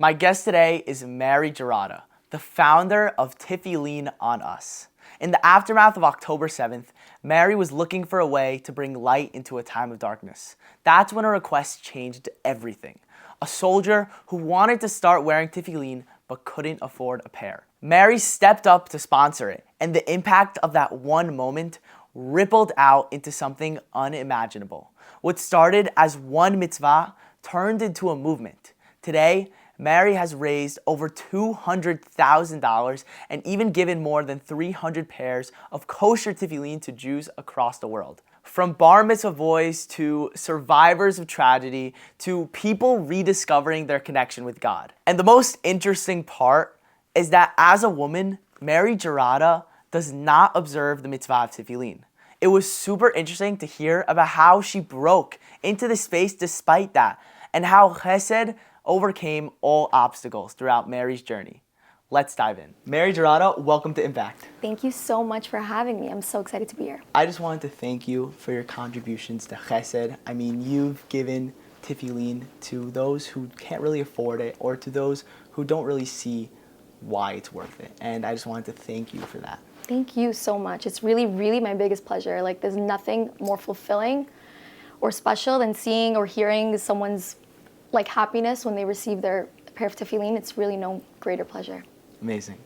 My guest today is Mary Gerada, the founder of Tefilin on Us. In the aftermath of October 7th, Mary was looking for a way to bring light into a time of darkness. That's when a request changed everything. A soldier who wanted to start wearing tefillin but couldn't afford a pair. Mary stepped up to sponsor it, and the impact of that one moment rippled out into something unimaginable. What started as one mitzvah turned into a movement. Today, Mary has raised over $200,000 and even given more than 300 pairs of kosher tefillin to Jews across the world. From bar mitzvah boys to survivors of tragedy to people rediscovering their connection with God. And the most interesting part is that as a woman, Mary Gerada does not observe the mitzvah of tefillin. It was super interesting to hear about how she broke into the space despite that, and how chesed overcame all obstacles throughout Mary's journey. Let's dive in. Mary Gerada, welcome to Impact. Thank you so much for having me. I'm so excited to be here. I just wanted to thank you for your contributions to chesed. I mean, you've given tefillin to those who can't really afford it or to those who don't really see why it's worth it. And I just wanted to thank you for that. Thank you so much. It's really, really my biggest pleasure. Like, there's nothing more fulfilling or special than seeing or hearing someone's happiness when they receive their pair of tefillin. It's really no greater pleasure. Amazing.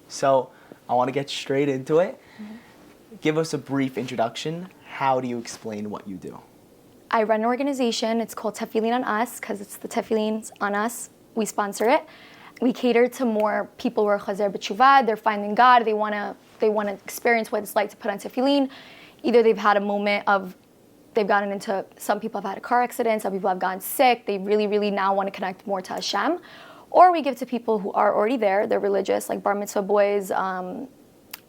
So I want to get straight into it. Give us a brief introduction. How do you explain what you do? I run an organization. It's called Tefilin on Us because it's the Tefillin on Us. We sponsor it. We cater to more people who are chazer b'tshuva. They're finding God. They want to experience what it's like to put on tefillin. Either they've had a moment of they've gotten into, some people have had a car accident, some people have gotten sick, they really, really now want to connect more to Hashem. Or we give to people who are already there, they're religious, like bar mitzvah boys,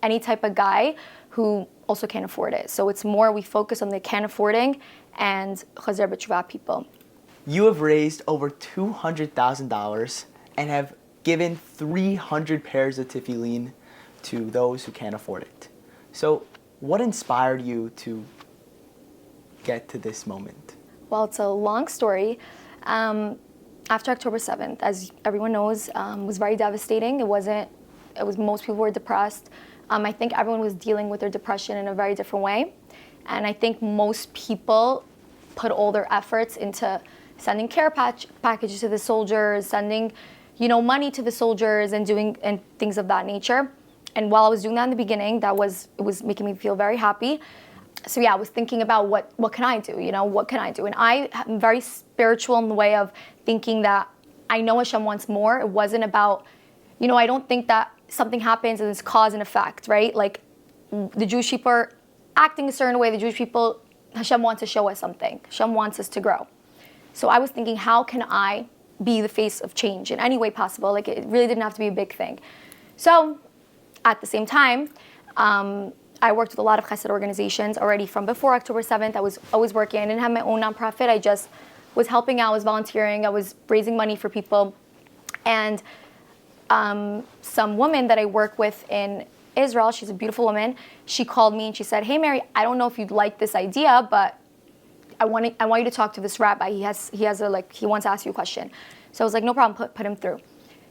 any type of guy who also can't afford it. So it's more, we focus on the can't affording and chazer b'tshuva people. You have raised over $200,000 and have given 300 pairs of tefillin to those who can't afford it. So what inspired you to get to this moment? Well, it's a long story. After October 7th, as everyone knows, was very devastating. Most people were depressed. I think everyone was dealing with their depression in a very different way. And I think most people put all their efforts into sending care packages to the soldiers, sending, money to the soldiers and things of that nature. And while I was doing that in the beginning, it was making me feel very happy. So yeah, I was thinking about what can I do? What can I do? And I am very spiritual in the way of thinking that I know Hashem wants more. It wasn't about, I don't think that something happens and it's cause and effect, right? Like the Jewish people are acting a certain way. The Jewish people, Hashem wants to show us something. Hashem wants us to grow. So I was thinking, how can I be the face of change in any way possible? Like, it really didn't have to be a big thing. So at the same time, I worked with a lot of chesed organizations already from before October 7th. I was always working. I didn't have my own nonprofit. I just was helping out, I was volunteering, I was raising money for people. And some woman that I work with in Israel, she's a beautiful woman, she called me and she said, "Hey Mary, I don't know if you'd like this idea, but I want you to talk to this rabbi. He wants to ask you a question." So I was like, "No problem, put him through."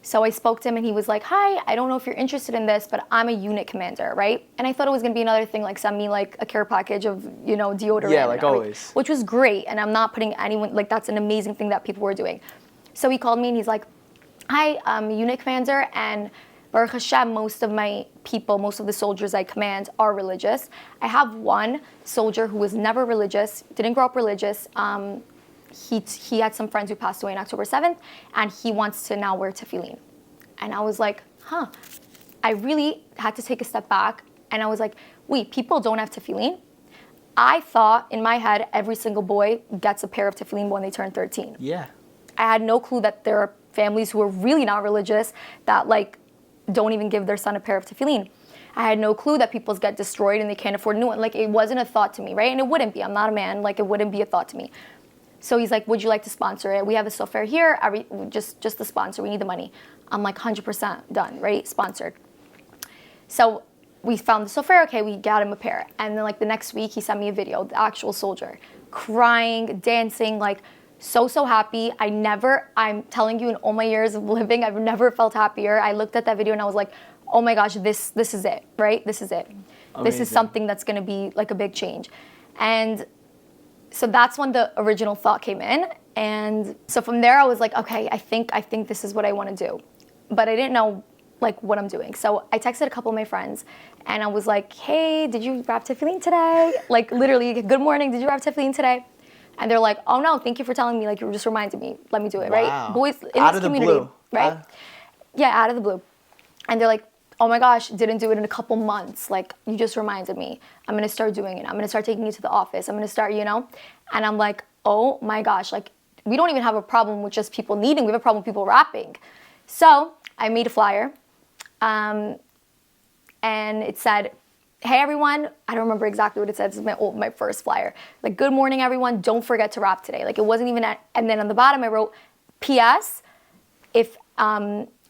So I spoke to him and he was like, "Hi, I don't know if you're interested in this, but I'm a unit commander," right? And I thought it was gonna be another thing, like send me like a care package of, deodorant. Yeah, like always. Which was great. And I'm not putting anyone, that's an amazing thing that people were doing. So he called me and he's like, "Hi, I'm a unit commander, and Baruch Hashem, most of the soldiers I command are religious. I have one soldier who was never religious, didn't grow up religious. He had some friends who passed away on October 7th, and he wants to now wear tefillin." And I was like, I really had to take a step back, and I was like, wait, people don't have tefillin? I thought in my head every single boy gets a pair of tefillin when they turn 13. Yeah. I had no clue that there are families who are really not religious that don't even give their son a pair of tefillin. I had no clue that people's get destroyed and they can't afford a new one. It wasn't a thought to me, right? And it wouldn't be. I'm not a man. It wouldn't be a thought to me. So he's like, "Would you like to sponsor it? We have a software here. Just the sponsor. We need the money." I'm like, 100% done, right? Sponsored. So we found the software. Okay, we got him a pair. And then the next week, he sent me a video, the actual soldier, crying, dancing, So happy. I'm telling you, in all my years of living, I've never felt happier. I looked at that video and I was like, oh my gosh, this is it, right? This is it. This is Amazing. something that's going to be like a big change. And so that's when the original thought came in. And so from there, I was like, okay, I think this is what I want to do. But I didn't know like what I'm doing. So I texted a couple of my friends and I was like, hey, did you wrap Tefilin today? Like literally, good morning, did you wrap Tefilin today? And they're like, oh no, thank you for telling me. Like you just reminded me. Let me do it, Wow. right? Boys in Out this of the community, blue. right? Yeah, out of the blue. And they're like, oh my gosh, didn't do it in a couple months. Like you just reminded me. I'm gonna start doing it. I'm gonna start taking you to the office. I'm gonna start, And I'm like, oh my gosh, like we don't even have a problem with just people needing. We have a problem with people rapping. So I made a flyer, and it said, hey everyone, I don't remember exactly what it said. This is my first flyer. Like, good morning everyone, don't forget to rap today. Like it wasn't even and then on the bottom I wrote, P.S.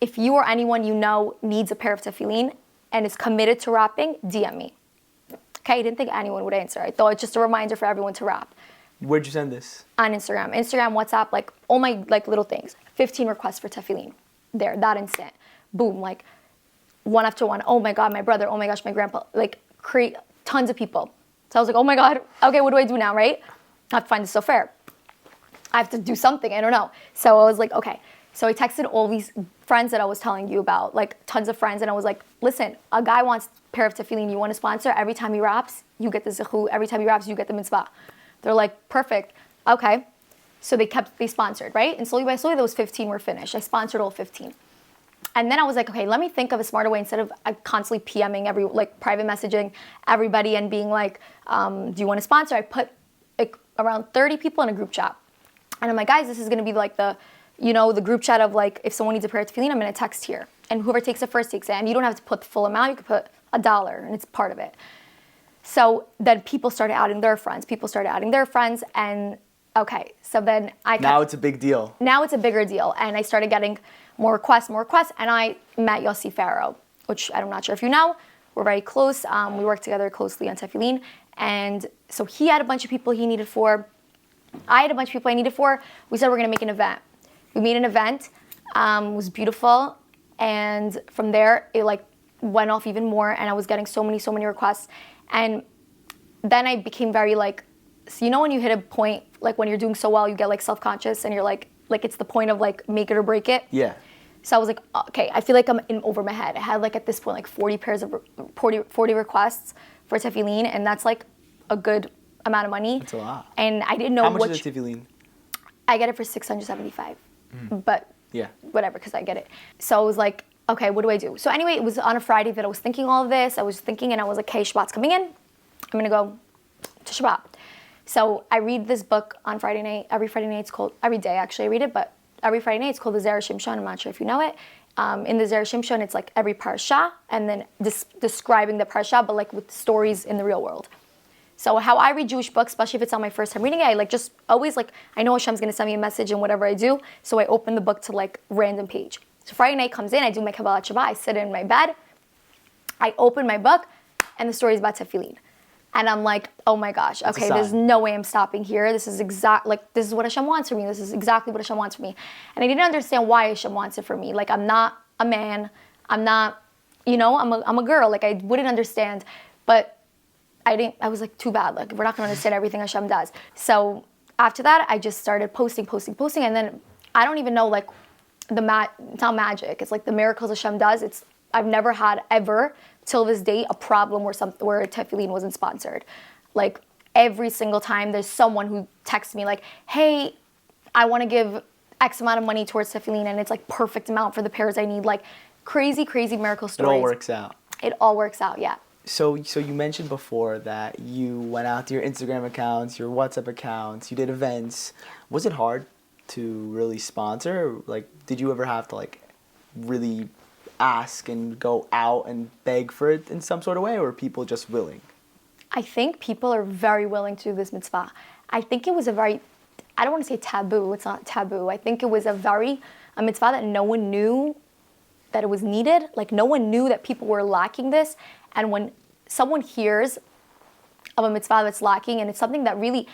If you or anyone you know needs a pair of tefillin and is committed to rapping, DM me. Okay, I didn't think anyone would answer. I thought it's just a reminder for everyone to rap. Where'd you send this? On Instagram, WhatsApp, like all my like little things. 15 requests for tefillin. There, that instant. Boom, like one after one. Oh my God, my brother. Oh my gosh, my grandpa. Like create tons of people. So I was like, oh my God, okay, what do I do now, right? I have to find this so fair. I have to do something, I don't know. So I was like, okay. So I texted all these friends that I was telling you about, like tons of friends, and I was like, listen, a guy wants a pair of tefillin, you want to sponsor? Every time he raps, you get the zechu. Every time he raps, you get the mitzvah. They're like, perfect, okay. So they sponsored, right? And slowly by slowly, those 15 were finished. I sponsored all 15. And then I was like, okay, let me think of a smarter way instead of constantly PMing private messaging everybody and being like, do you want to sponsor? I put like around 30 people in a group chat. And I'm like, guys, this is going to be like the group chat of like, if someone needs a pair of tefillin, I'm going to text here. And whoever takes it first takes it. And you don't have to put the full amount. You could put $1 and it's part of it. So then people started adding their friends. And okay, so then Now it's a big deal. Now it's a bigger deal. And I started getting more requests. And I met Yossi Farrow, which I'm not sure if you know. We're very close. We work together closely on Tefilin. And so he had a bunch of people he needed for. I had a bunch of people I needed for. We said we're going to make an event. We made an event. It was beautiful. And from there, it like went off even more. And I was getting so many requests. And then I became very like, so when you hit a point, like when you're doing so well, you get like self-conscious and you're like it's the point of like make it or break it. Yeah. So I was like, okay, I feel like I'm in over my head. I had like at this point like 40 requests for tefillin, and that's like a good amount of money. That's a lot. And I didn't know how much is the tefillin? I get it for $675, but yeah, whatever, because I get it. So I was like, okay, what do I do? So anyway, it was on a Friday that I was thinking all of this. I was thinking, and I was like, okay, Shabbat's coming in. I'm gonna go to Shabbat. So I read this book on Friday night. Every Friday night, it's called, every day actually I read it, but every Friday night it's called the Zera Shimshon. I'm not sure if you know it. In the Zera Shimshon, it's like every parasha and then describing the parasha, but like with stories in the real world. So how I read Jewish books, especially if it's on my first time reading it, I like just always like, I know Hashem's gonna send me a message in whatever I do, so I open the book to like random page. So Friday night comes in, I do my Kabbalat Shabbat, I sit in my bed, I open my book, and the story is about Tefillin. And I'm like, oh my gosh, okay, there's no way I'm stopping here. This is this is what Hashem wants for me. This is exactly what Hashem wants for me. And I didn't understand why Hashem wants it for me. Like, I'm not a man. I'm not, I'm a girl. Like, I wouldn't understand. But I was like, too bad. Like, we're not going to understand everything Hashem does. So after that, I just started posting. And then I don't even know, like, it's not magic. It's like the miracles Hashem does. I've never had ever till this day a problem where tefillin wasn't sponsored. Like every single time there's someone who texts me like, hey, I want to give X amount of money towards tefillin and it's like perfect amount for the pairs I need. Like crazy miracle stories. It all works out. It all works out, yeah. So you mentioned before that you went out to your Instagram accounts, your WhatsApp accounts, you did events. Was it hard to really sponsor? Like, did you ever have to like really ask and go out and beg for it in some sort of way, or are people just willing? I think people are very willing to do this mitzvah. I think it was I don't want to say taboo, it's not taboo. I think it was a mitzvah that no one knew that it was needed. Like no one knew that people were lacking this. And when someone hears of a mitzvah that's lacking and it's something that really,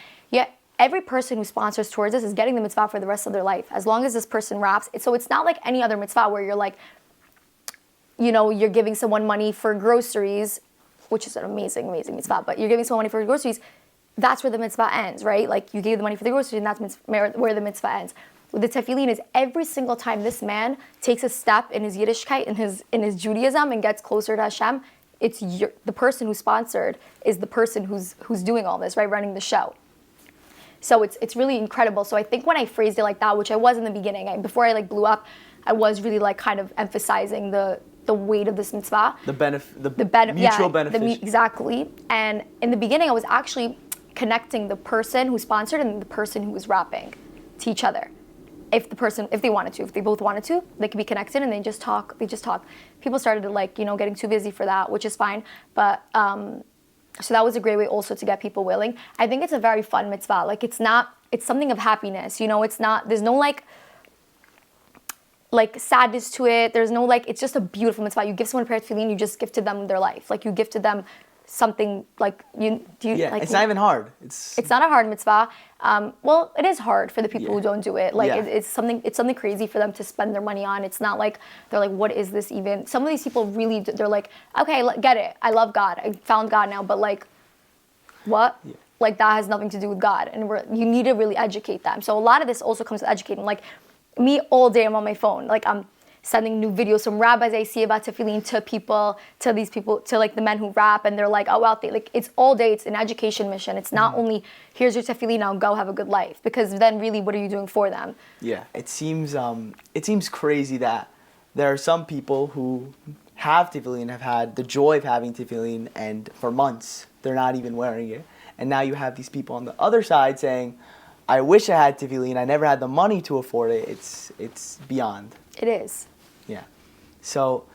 every person who sponsors towards this is getting the mitzvah for the rest of their life, as long as this person wraps. So it's not like any other mitzvah where you're like, you know, you're giving someone money for groceries, which is an amazing, amazing mitzvah, but you're giving someone money for groceries, that's where the mitzvah ends, right? Like you gave the money for the groceries and that's where the mitzvah ends. With the tefillin is every single time this man takes a step in his Yiddishkeit, in his Judaism and gets closer to Hashem, the person who sponsored is the person who's doing all this, right? Running the show. So it's really incredible. So I think when I phrased it like that, which I was in the beginning, before I like blew up, I was really like kind of emphasizing the weight of this mitzvah. The mutual benefit. Exactly. And in the beginning, I was actually connecting the person who sponsored and the person who was rapping to each other. If they wanted to, if they both wanted to, they could be connected and they just talk. People started to like, you know, getting too busy for that, which is fine. But so that was a great way also to get people willing. I think it's a very fun mitzvah. Like it's something of happiness. You know, there's no like sadness to it. There's no like, it's just a beautiful mitzvah. You give someone a pair of tefillin, you just gifted them their life. Like you gifted them something like it's not even hard. It's not a hard mitzvah. Well, it is hard for the people who don't do it. Like it's something crazy for them to spend their money on. It's not like they're like, what is this even? Some of these people really, they're like, okay, get it. I love God. I found God now, but like, what? Yeah. Like that has nothing to do with God, and you need to really educate them. So a lot of this also comes to educating. Like me, all day I'm on my phone. Like I'm sending new videos from rabbis I see about tefillin to people, to like the men who rap, and they're like, oh wow, like it's all day. It's an education mission. It's not only here's your tefillin, now go have a good life, because then really, what are you doing for them? Yeah, it seems crazy that there are some people who have tefillin, have had the joy of having tefillin, and for months they're not even wearing it, and now you have these people on the other side saying, I wish I had tefillin, I never had the money to afford it. It's beyond. It is. Yeah. So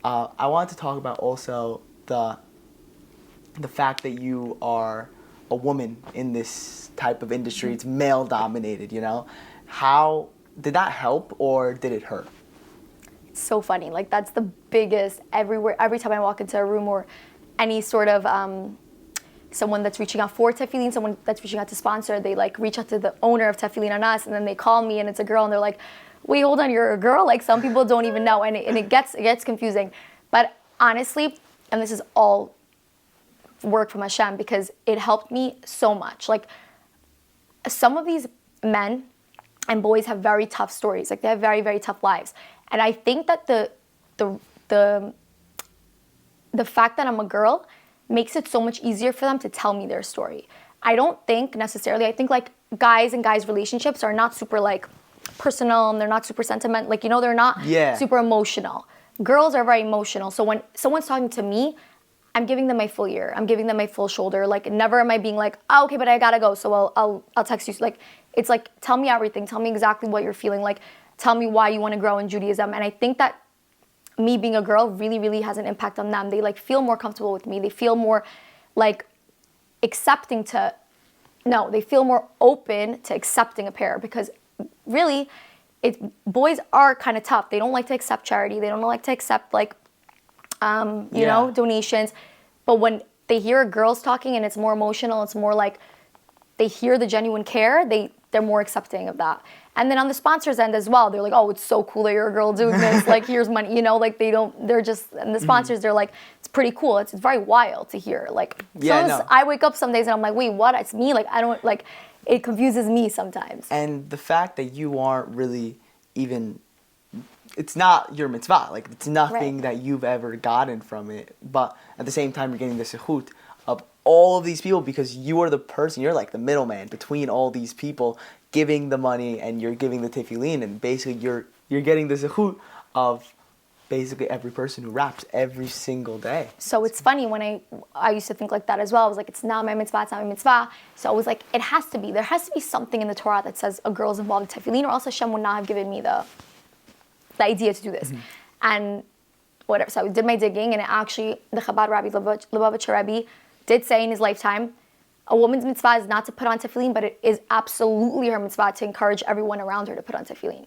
I wanted to talk about also the fact that you are a woman in this type of industry. It's male dominated, you know. How did that help or did it hurt? It's so funny. Like that's the biggest every time I walk into a room or any sort of someone that's reaching out for Tefilin, someone that's reaching out to sponsor, they like reach out to the owner of Tefilin on us, and then they call me and it's a girl and they're like, wait, hold on, you're a girl? Like some people don't even know, and it gets confusing. But honestly, and this is all work from Hashem, because it helped me so much. Like some of these men and boys have very tough stories. Like they have very, very tough lives. And I think that the fact that I'm a girl makes it so much easier for them to tell me their story. I don't think necessarily, I think like guys and guys relationships are not super like personal, and they're not super sentimental. Like, you know, they're not super emotional. Girls are very emotional. So when someone's talking to me, I'm giving them my full ear. I'm giving them my full shoulder. Like never am I being like, oh, okay, but I gotta go, so I'll text you. Like it's like, tell me everything. Tell me exactly what you're feeling. Like tell me why you want to grow in Judaism. And I think that me being a girl really, really has an impact on them. They like feel more comfortable with me. They feel more like they feel more open to accepting a pair, because really, boys are kind of tough. They don't like to accept charity. They don't like to accept like, you know, donations. But when they hear girls talking and it's more emotional, it's more like they hear the genuine care, they're more accepting of that. And then on the sponsors end as well, they're like, oh, it's so cool that you're a girl doing this. Like, here's money, you know, like and the sponsors, they're like, it's pretty cool. It's very wild to hear. Like, I wake up some days and I'm like, wait, what? It's me? Like, I don't, like, it confuses me sometimes. And the fact that you aren't really even, it's not your mitzvah. Like, it's nothing that you've ever gotten from it. But at the same time, you're getting the sechut of all of these people, because you are the person, you're like the middleman between all these people giving the money, and you're giving the tefillin, and basically you're getting the zechut of basically every person who raps every single day. So it's funny, when I used to think like that as well. I was like, it's not my mitzvah, it's not my mitzvah. So I was like, there has to be something in the Torah that says a girl's involved in tefillin, or else Hashem would not have given me the idea to do this. And whatever, so I did my digging, and it actually, the Chabad Rabbi, Lubavitcher Rebbe, did say in his lifetime, a woman's mitzvah is not to put on tefillin, but it is absolutely her mitzvah to encourage everyone around her to put on tefillin.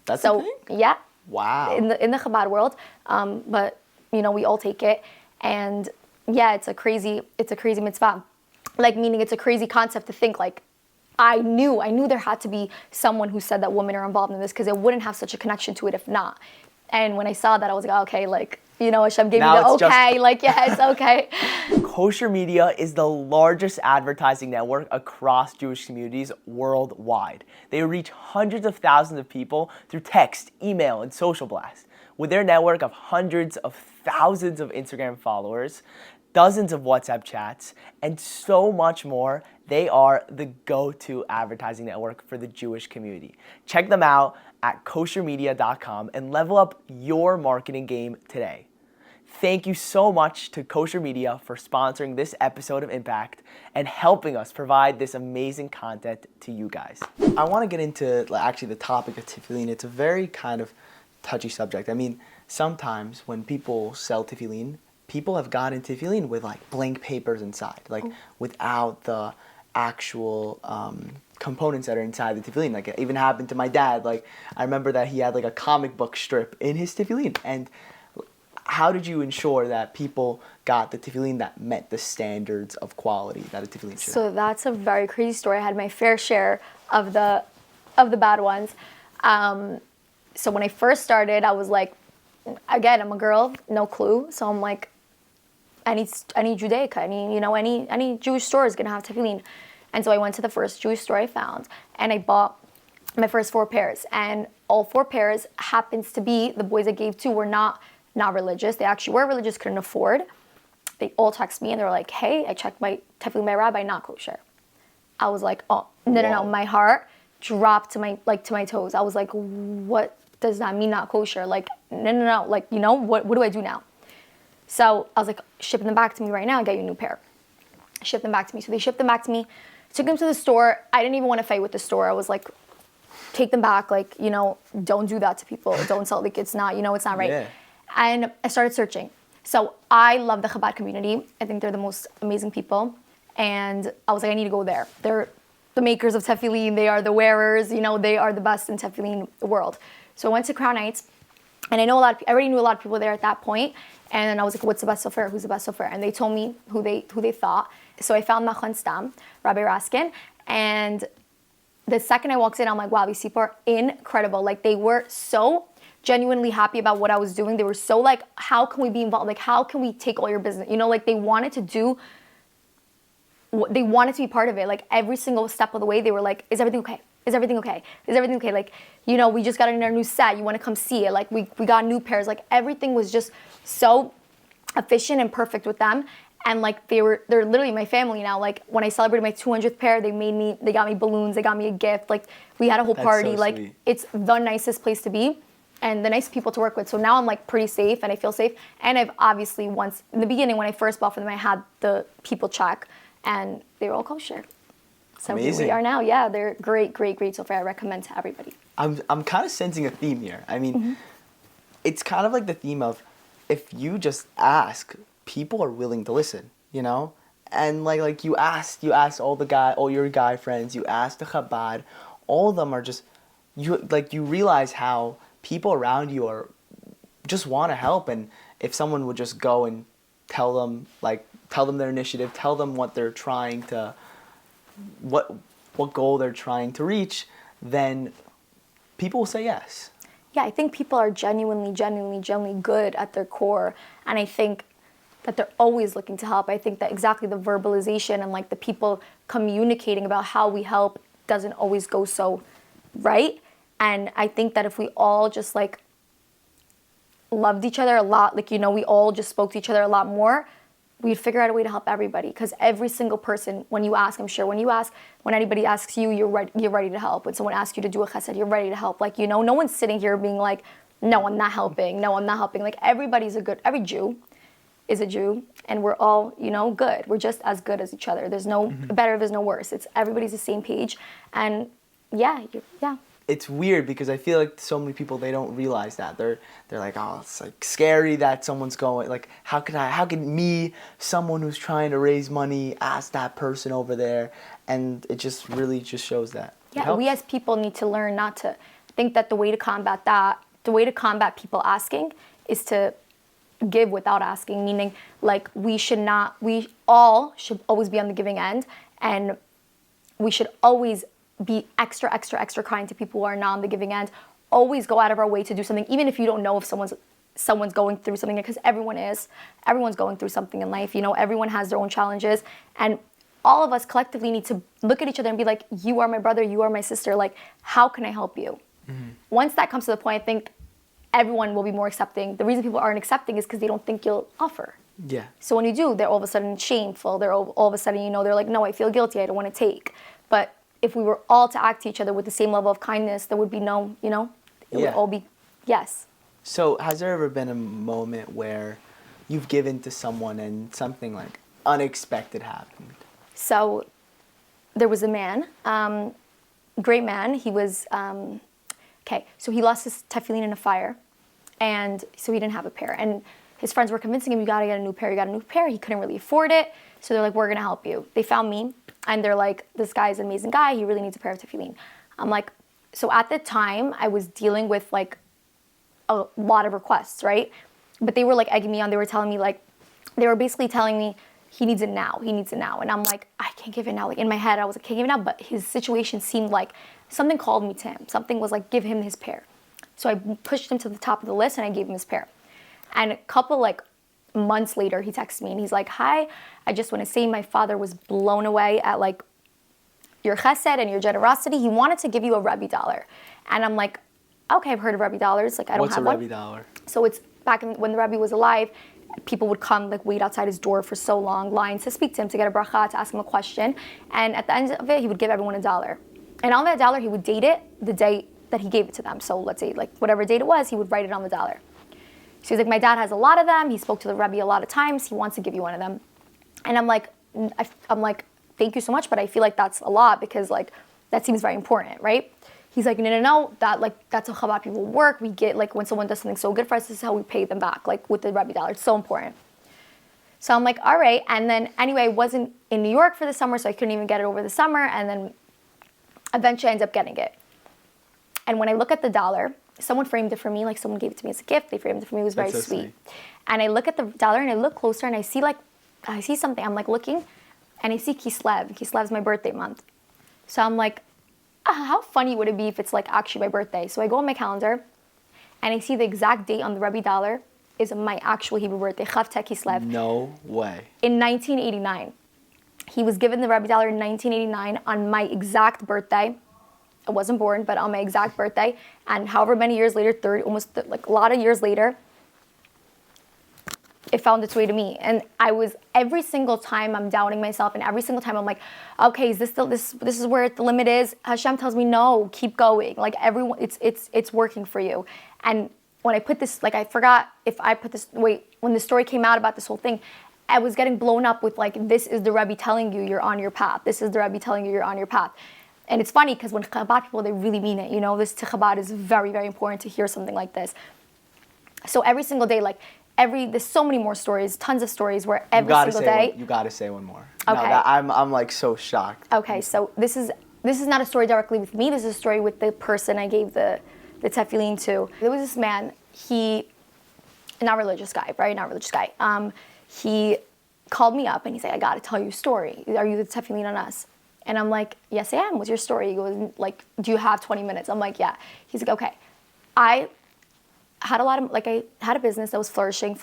That's the thing? Yeah. Wow. In the Chabad world, but you know, we all take it, and yeah, it's a crazy mitzvah. Like, meaning it's a crazy concept to think like I knew there had to be someone who said that women are involved in this because it wouldn't have such a connection to it if not. And when I saw that, I was like, okay, like, you know, Hashem gave me Now the it's just- okay, like, yeah, it's okay. Kosher Media is the largest advertising network across Jewish communities worldwide. They reach hundreds of thousands of people through text, email, and social blasts. With their network of hundreds of thousands of Instagram followers, dozens of WhatsApp chats, and so much more, they are the go-to advertising network for the Jewish community. Check them out at koshermedia.com and level up your marketing game today. Thank you so much to Kosher Media for sponsoring this episode of Impact and helping us provide this amazing content to you guys. I want to get into actually the topic of Tefilin. It's a very kind of touchy subject. I mean, sometimes when people sell Tefilin, people have gotten Tefilin with like blank papers inside, like without the actual components that are inside the Tefilin. Like it even happened to my dad. Like I remember that he had like a comic book strip in his Tefilin. And how did you ensure that people got the Tefilin that met the standards of quality that a Tefilin should? So that's a very crazy story. I had my fair share of the bad ones. So when I first started, I was like, again, I'm a girl, no clue. So I'm like, any Judaica, any Jewish store is gonna have Tefillin. And so I went to the first Jewish store I found, and I bought my first 4 pairs. And all 4 pairs happens to be, the boys I gave to were not religious. They actually were religious, couldn't afford. They all text me and they were like, hey, I checked my Tefillin, my rabbi, not kosher. I was like, oh, no. My heart dropped to my toes. I was like, what does that mean, not kosher? Like, no. Like, what do I do now? So I was like, ship them back to me right now and get you a new pair. Ship them back to me. So they shipped them back to me. Took them to the store. I didn't even want to fight with the store. I was like, take them back. Like, don't do that to people. Don't sell, like, it's not right. Yeah. And I started searching. So I love the Chabad community. I think they're the most amazing people. And I was like, I need to go there. They're the makers of Tefillin. They are the wearers. They are the best in Tefillin world. So I went to Crown Heights. And I already knew a lot of people there at that point. And I was like, what's the best sofer? Who's the best sofer? And they told me who they thought. So I found Nachman Stam, Rabbi Raskin. And the second I walked in, I'm like, wow, these people are incredible. Like, they were so genuinely happy about what I was doing. They were so like, how can we be involved? Like, how can we take all your business? Like, they wanted to be part of it. Like, every single step of the way, they were like, is everything okay? Is everything okay? Is everything okay? Like, we just got in our new set. You want to come see it? Like, we got new pairs. Like, everything was just so efficient and perfect with them. And like, they're literally my family now. Like, when I celebrated my 200th pair, they got me balloons. They got me a gift. Like, we had a whole party. So like, sweet. It's the nicest place to be and the nicest people to work with. So now I'm like pretty safe and I feel safe. And I've obviously once, in the beginning when I first bought for them, I had the people check and they were all kosher. So here Amazing. we are now. Yeah, they're great so far. I recommend to everybody. I'm kind of sensing a theme here. I mean, it's kind of like the theme of if you just ask, people are willing to listen, And like you asked all your guy friends, you asked the Chabad, all of them are just, you realize how people around you just want to help. And if someone would just go and tell them their initiative, tell them what they're trying to, what goal they're trying to reach, then people will say yes. Yeah, I think people are genuinely good at their core. And I think that they're always looking to help. I think that exactly the verbalization and like the people communicating about how we help doesn't always go so right. And I think that if we all just like loved each other a lot, like, we all just spoke to each other a lot more, we'd figure out a way to help everybody. Because every single person, when anybody asks you, you're ready to help. When someone asks you to do a chesed, you're ready to help. Like, no one's sitting here being like, no, I'm not helping. Like, every Jew is a Jew, and we're all, good. We're just as good as each other. There's no better, there's no worse. Everybody's the same page. And yeah. It's weird because I feel like so many people, they don't realize that. They're like, oh, it's like scary that someone's going, like, how can me, someone who's trying to raise money, ask that person over there? And it just really just shows that. Yeah, we as people need to learn not to think that the way to combat people asking is to give without asking, meaning like we all should always be on the giving end. And we should always be extra, extra, extra kind to people who are not on the giving end. Always go out of our way to do something, even if you don't know if someone's going through something, because everyone's going through something in life. Everyone has their own challenges, and all of us collectively need to look at each other and be like, you are my brother, you are my sister, like, how can I help you? Once that comes to the point, I think everyone will be more accepting. The reason people aren't accepting is because they don't think you'll offer. Yeah. So when you do, they're all of a sudden shameful. They're all of a sudden, they're like, no, I feel guilty, I don't want to take. But if we were all to act to each other with the same level of kindness, there would be no, it would all be yes. So has there ever been a moment where you've given to someone and something like unexpected happened? So there was a man, great man. He was, so he lost his tefillin in a fire, and so he didn't have a pair. And his friends were convincing him, you gotta get a new pair, He couldn't really afford it. So they're like, we're gonna help you. They found me, and they're like, this guy's an amazing guy, he really needs a pair of tefillin. I'm like, so at the time, I was dealing with like a lot of requests, right? But they were like egging me on. They were telling me they were basically telling me, he needs it now. And I'm like, I can't give it now. Like in my head, I was like, can't give it now. But his situation seemed like something called me to him. Something was like, give him his pair. So I pushed him to the top of the list and I gave him his pair. And a couple months later, he texted me and he's like, hi, I just want to say my father was blown away at your chesed and your generosity. He wanted to give you a Rebbe dollar. And I'm like, okay, I've heard of Rebbe dollars. I don't have one. What's a Rebbe dollar? So it's back when the Rebbe was alive, people would come wait outside his door for so long, lines to speak to him, to get a bracha, to ask him a question. And at the end of it, he would give everyone $1. And on that dollar, he would date it the day that he gave it to them. So let's say whatever date it was, he would write it on the dollar. So he's like, my dad has a lot of them. He spoke to the Rebbe a lot of times. He wants to give you one of them. And I'm like, thank you so much, but I feel like that's a lot because that seems very important, right? He's like, no, that's how Chabad people work. We get, when someone does something so good for us, this is how we pay them back, with the Rebbe dollar. It's so important. So I'm like, all right. And then, anyway, I wasn't in New York for the summer, so I couldn't even get it over the summer. And then eventually I ended up getting it. And when I look at the dollar, someone framed it for me, someone gave it to me as a gift. They framed it for me. It was very sweet. And I look at the dollar and I look closer and I see something. I'm looking and I see Kislev. Kislev's my birthday month. So I'm like, how funny would it be if it's actually my birthday? So I go on my calendar and I see the exact date on the Rebbe dollar is my actual Hebrew birthday, Chavteh Kislev. No way. In 1989. He was given the Rebbe dollar in 1989 on my exact birthday. I wasn't born, but on my exact birthday. And however many years later, a lot of years later, it found its way to me. And every single time I'm doubting myself, and every single time I'm like, okay, is this is where the limit is? Hashem tells me, no, keep going. Everyone, it's working for you. And when I put this, I forgot if I put this, when the story came out about this whole thing, I was getting blown up with this is the Rebbe telling you you're on your path. This is the Rebbe telling you you're on your path. And it's funny because when Chabad people, they really mean it. This to Chabad is very, very important to hear something like this. So every single day, there's so many more stories, tons of stories where every single day. You gotta say one more. Okay. No, I'm so shocked. Okay, so this is not a story directly with me. This is a story with the person I gave the tefillin to. There was this man. Not religious guy, right? Not religious guy. He called me up and he's like, I gotta tell you a story. Are you the tefillin on us? And I'm like, yes, I am. What's your story? He goes, do you have 20 minutes? I'm like, yeah. He's like, okay. I had I had a business that was flourishing,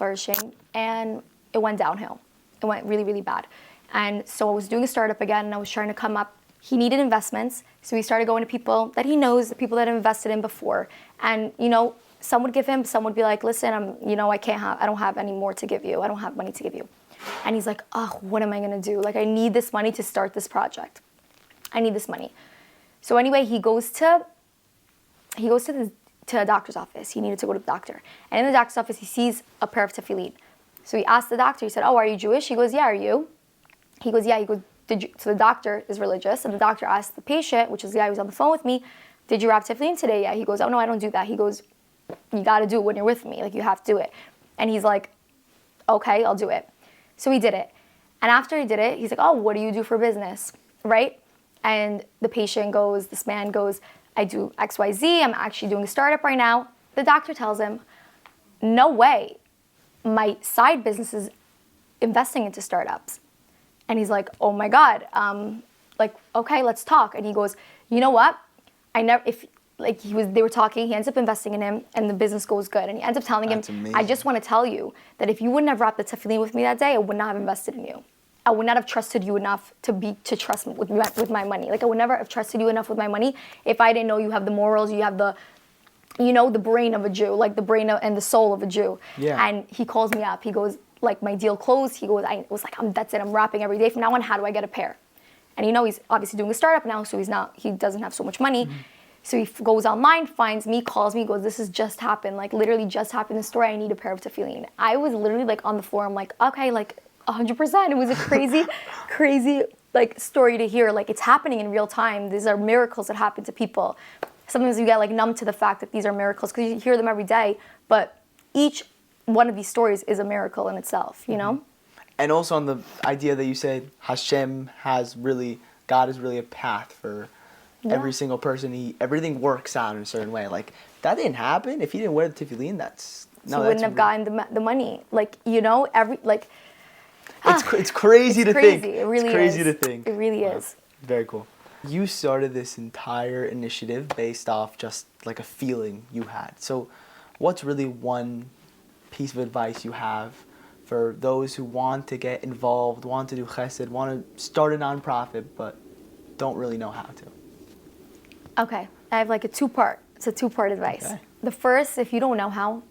and it went downhill. It went really, really bad. And so I was doing a startup again, and I was trying to come up. He needed investments, so he started going to people that he knows, the people that have invested in before. And, some would give him, some would be like, listen, I don't have any more to give you. I don't have money to give you. And he's like, oh, what am I gonna do? I need this money to start this project. I need this money. So anyway, he goes to a doctor's office. He needed to go to the doctor. And in the doctor's office, he sees a pair of tefillin. So he asked the doctor, he said, oh, are you Jewish? He goes, yeah, are you? He goes, yeah. He goes, so the doctor is religious. And the doctor asked the patient, which is the guy who was on the phone with me, did you wrap tefillin today? Yeah. He goes, oh, no, I don't do that. He goes, you got to do it when you're with me. You have to do it. And he's like, okay, I'll do it. So he did it. And after he did it, he's like, oh, what do you do for business? Right? And this man goes, I do XYZ. I'm actually doing a startup right now. The doctor tells him, no way. My side business is investing into startups. And he's like, oh my God, like, okay, let's talk. And he goes, you know what? I never, if, like they were talking, he ends up investing in him and the business goes good. And he ends up telling That's him, amazing. I just want to tell you that if you wouldn't have wrapped the tefillin with me that day, I would not have invested in you. I would not have trusted you enough to trust me with my money. Like I would never have trusted you enough with my money if I didn't know you have the morals, you have the, you know, the brain of a Jew, like the brain and the soul of a Jew. Yeah. And he calls me up. He goes, like, my deal closed. He goes, I was like, that's it. I'm wrapping every day from now on. How do I get a pair? And you know, he's obviously doing a startup now, so he doesn't have so much money. Mm-hmm. So he goes online, finds me, calls me, goes, this has just happened. Like literally just happened in the store. I need a pair of tefillin. I was literally like on the floor. I'm like, okay, like 100%. It was a crazy, crazy like story to hear. Like it's happening in real time. These are miracles that happen to people. Sometimes you get like numb to the fact that these are miracles because you hear them every day. But each one of these stories is a miracle in itself, you know? And also on the idea that you said God is really a path for every single person. Everything works out in a certain way. Like that didn't happen. If he didn't wear the tefillin, he wouldn't have gotten the money. Like, you know, it's crazy to think. It really it's crazy is. to think. It really is. Very cool. You started this entire initiative based off just like a feeling you had. So what's really one piece of advice you have for those who want to get involved, want to do chesed, want to start a nonprofit, but don't really know how to? Okay, I have like it's a two-part advice. Okay. The first, if you don't know how,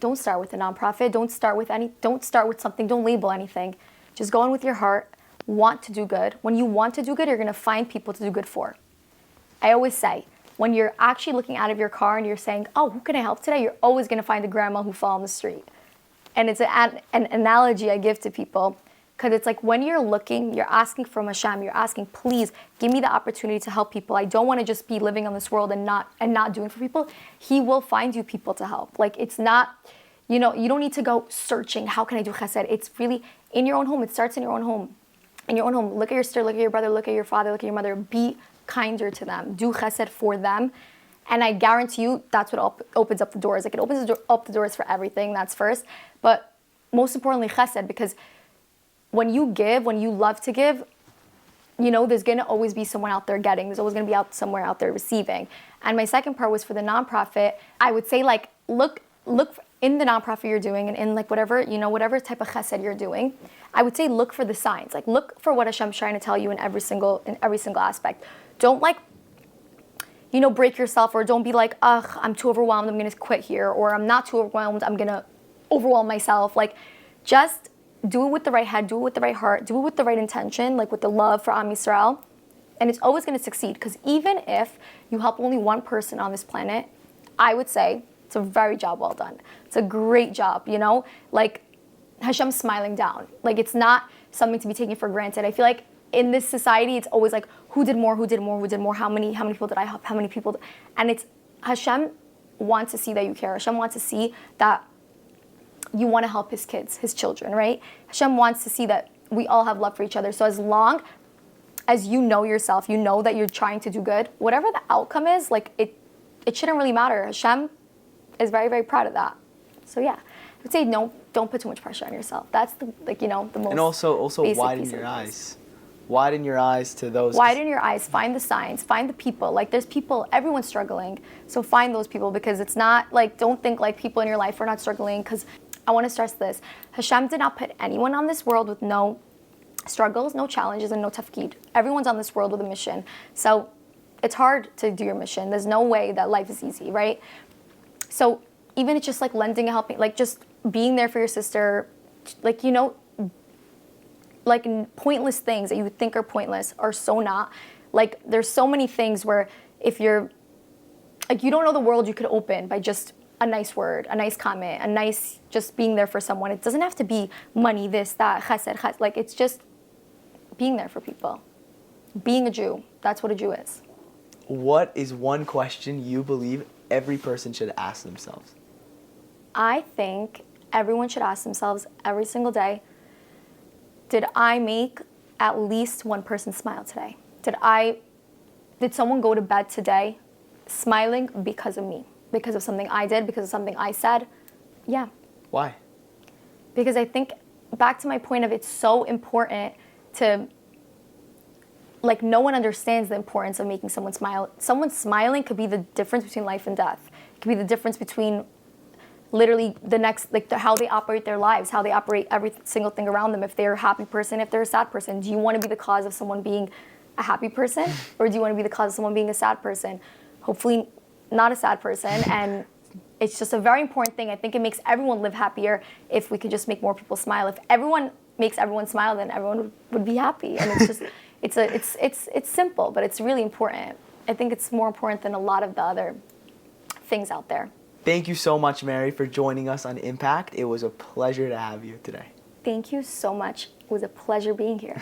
don't start with a nonprofit. Don't start with something. Don't label anything. Just go in with your heart. Want to do good. When you want to do good, you're going to find people to do good for. I always say, when you're actually looking out of your car and you're saying, oh, who can I help today? You're always going to find the grandma who fell on the street. And it's an analogy I give to people because it's like when you're looking, you're asking from Hashem, you're asking, please give me the opportunity to help people. I don't want to just be living on this world and not doing for people. He will find you people to help. Like it's not, you know, you don't need to go searching, how can I do chesed? It's really in your own home. It starts in your own home. In your own home, look at your sister, look at your brother, look at your father, look at your mother. Be kinder to them. Do chesed for them. And I guarantee you that's what opens up the doors. Like it opens up the doors for everything. That's first. But most importantly, chesed, because when you give, when you love to give, you know, there's going to always be someone out there getting. There's always going to be somewhere out there receiving. And my second part was for the nonprofit. I would say like look in the nonprofit you're doing and in like whatever type of chesed you're doing. I would say look for the signs. Like look for what Hashem's trying to tell you in every single aspect. Don't like, you know, break yourself, or don't be like, ugh, I'm too overwhelmed, I'm gonna quit here, or I'm not too overwhelmed, I'm gonna overwhelm myself. Like just do it with the right head, do it with the right heart, do it with the right intention, like with the love for Am Yisrael, and it's always gonna succeed. Because even if you help only one person on this planet, I would say it's a very job well done. It's a great job, you know? Like Hashem's smiling down. Like it's not something to be taken for granted. I feel like in this society, it's always like, who did more, how many people did I help, how many people, and it's Hashem wants to see that you care. Hashem wants to see that you want to help his kids, his children, right? Hashem wants to see that we all have love for each other. So as long as you know yourself, you know that you're trying to do good, whatever the outcome is, like it shouldn't really matter. Hashem is very, very proud of that. So yeah, I would say no, don't put too much pressure on yourself. That's the most. And also widen your eyes. Widen your eyes to those. Widen your eyes. Find the signs. Find the people. Like there's people. Everyone's struggling. So find those people, because it's not like, don't think like people in your life are not struggling. Because I want to stress this: Hashem did not put anyone on this world with no struggles, no challenges, and no tafkid. Everyone's on this world with a mission. So it's hard to do your mission. There's no way that life is easy, right? So even it's just like lending a helping, like just being there for your sister, like, you know, like pointless things that you would think are pointless are so not. Like there's so many things where if you're like, you don't know the world you could open by just a nice word, a nice comment, a nice just being there for someone. It doesn't have to be money, this, that, chesed. Like it's just being there for people. Being a Jew, that's what a Jew is. What is one question you believe every person should ask themselves? I think everyone should ask themselves every single day, did I make at least one person smile today? Did someone go to bed today smiling because of me? Because of something I did? Because of something I said? Yeah. Why? Because I think, back to my point of, it's so important to like no one understands the importance of making someone smile. Someone smiling could be the difference between life and death. It could be the difference between literally the next, like how they operate their lives, how they operate every single thing around them. If they're a happy person, if they're a sad person, do you want to be the cause of someone being a happy person, or do you want to be the cause of someone being a sad person? Hopefully not a sad person. And it's just a very important thing. I think it makes everyone live happier if we could just make more people smile. If everyone makes everyone smile, then everyone would be happy. And it's just, it's simple, but it's really important. I think it's more important than a lot of the other things out there. Thank you so much, Mary, for joining us on Impact. It was a pleasure to have you today. Thank you so much. It was a pleasure being here.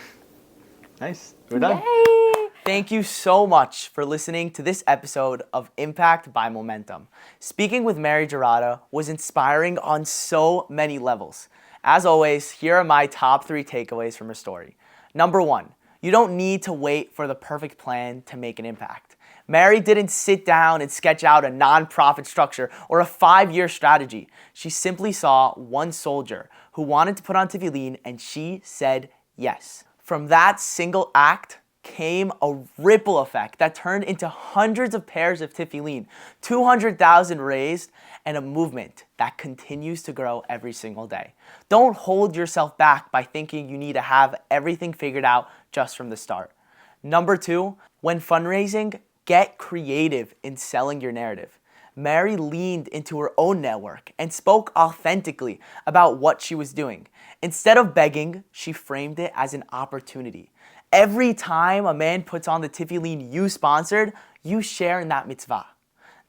Nice. We're done. Yay! Thank you so much for listening to this episode of Impact by Momentum. Speaking with Mary Gerada was inspiring on so many levels. As always, here are my top 3 takeaways from her story. Number 1, you don't need to wait for the perfect plan to make an impact. Mary didn't sit down and sketch out a nonprofit structure or a 5-year strategy. She simply saw one soldier who wanted to put on tefillin, and she said yes. From that single act came a ripple effect that turned into hundreds of pairs of tefillin, 200,000 raised, and a movement that continues to grow every single day. Don't hold yourself back by thinking you need to have everything figured out just from the start. Number 2, when fundraising, get creative in selling your narrative. Mary leaned into her own network and spoke authentically about what she was doing. Instead of begging, she framed it as an opportunity. Every time a man puts on the tefillin you sponsored, you share in that mitzvah.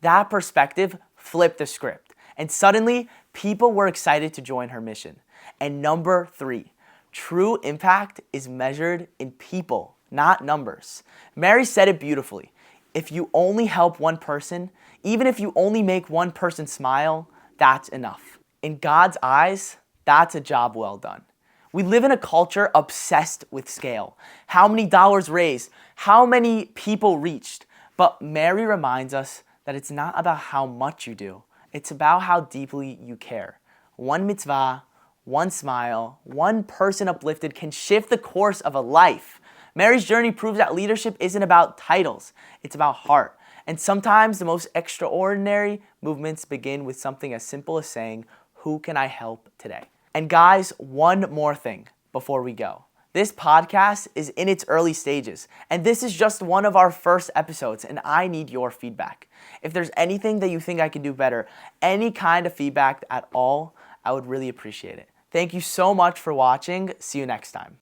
That perspective flipped the script, and suddenly people were excited to join her mission. And number 3, true impact is measured in people, not numbers. Mary said it beautifully. If you only help one person, even if you only make one person smile, that's enough. In God's eyes, that's a job well done. We live in a culture obsessed with scale. How many dollars raised? How many people reached? But Mary reminds us that it's not about how much you do. It's about how deeply you care. One mitzvah, one smile, one person uplifted can shift the course of a life. Mary's journey proves that leadership isn't about titles, it's about heart. And sometimes the most extraordinary movements begin with something as simple as saying, "Who can I help today?" And guys, one more thing before we go. This podcast is in its early stages, and this is just one of our first episodes, and I need your feedback. If there's anything that you think I can do better, any kind of feedback at all, I would really appreciate it. Thank you so much for watching. See you next time.